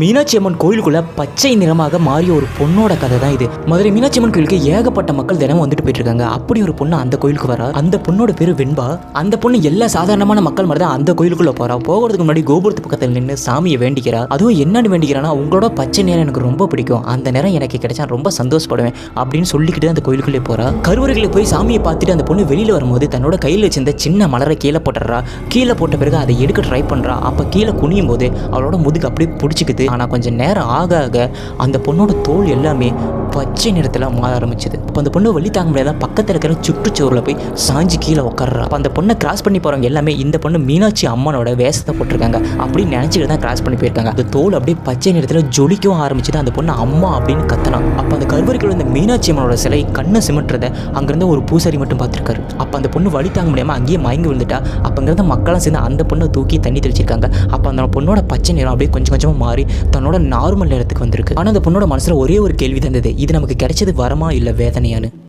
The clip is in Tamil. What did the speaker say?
மீனாட்சி அம்மன் கோயிலுக்குள்ள பச்சை நிறமாக மாறிய ஒரு பொண்ணோட கதை தான் இது. மதுரை மீனாட்சி அம்மன் கோயிலுக்கு ஏகப்பட்ட மக்கள் தினமும் வந்துட்டு போயிட்டு இருக்காங்க. அப்படி ஒரு பொண்ணு அந்த கோயிலுக்கு வரா. அந்த பொண்ணோட பேரு வெண்பா. அந்த பொண்ணு எல்லா சாதாரணமான மக்கள் மாதிரி தான் அந்த கோயிலுக்குள்ள போறா. போகிறதுக்கு முன்னாடி கோபுரத்து பக்கத்தில் நின்று சாமியை வேண்டிக்கிறா. அதுவும் என்னன்னு வேண்டிக்கிறான்னா, உங்களோட பச்சை நிறம் எனக்கு ரொம்ப பிடிக்கும், அந்த நிறம் எனக்கு கிடைச்சா ரொம்ப சந்தோஷப்படுவேன் அப்படின்னு சொல்லிக்கிட்டு அந்த கோயிலுக்குள்ளே போறா. கருவறைகளை போய் சாமியை பார்த்துட்டு அந்த பொண்ணு வெளியில வரும்போது தன்னோட கையில் வச்சிருந்த சின்ன மலரை கீழே போட்டுறா. கீழே போட்ட பிறகு அதை எடுக்க ட்ரை பண்றா. அப்ப கீழே குனியும் போது அவளோட முதுகு அப்படியே பிடிச்சிக்குது. ஆனா கொஞ்சம் நேரம் ஆக ஆக அந்த பொண்ணோட தோல் எல்லாமே பச்சை நிறத்தில் மாற ஆரம்பிச்சது. அப்போ அந்த பொண்ணு வழி தாங்க முடியாத பக்கத்தில் இருக்கிற சுற்றுச்சுவரில் போய் சாஞ்சி கீழே உட்கார்றா. அப்போ அந்த பொண்ணை கிராஸ் பண்ணி போகிறவங்க எல்லாமே இந்த பொண்ணு மீனாட்சி அம்மனோட வேஷத்தை போட்டிருக்காங்க அப்படின்னு நினச்சிக்கிட்டு தான் கிராஸ் பண்ணி போயிருக்காங்க. அந்த தோல் அப்படியே பச்சை நிறத்தில் ஜொலிக்கவும் ஆரம்பிச்சது. அந்த பொண்ணு அம்மா அப்படின்னு கத்தலாம். அப்போ அந்த கருவறைக்குள்ள இந்த மீனாட்சி அம்மனோட சிலை கண்ணை சிமிட்டுறதை அங்கிருந்த ஒரு பூசாரி மட்டும் பார்த்துருக்காரு. அப்போ அந்த பொண்ணு வழி தாங்க முடியாமல் அங்கேயே மயங்கி விழுந்துட்டா. அப்போ அங்கிருந்த மக்களும் சேர்ந்து அந்த பொண்ணை தூக்கி தண்ணி தெளிச்சிருக்காங்க. அப்போ அந்த பொண்ணோட பச்சை நிறம் அப்படியே கொஞ்சம் கொஞ்சமாக மாறி தன்னோட நார்மல் நேரத்துக்கு வந்திருக்கு. ஆனால் அந்த பொண்ணோட மனசில் ஒரே ஒரு கேள்வி தான் இருந்தது, இது நமக்கு கிடைச்சது வரமா இல்லை வேதனையான்னு.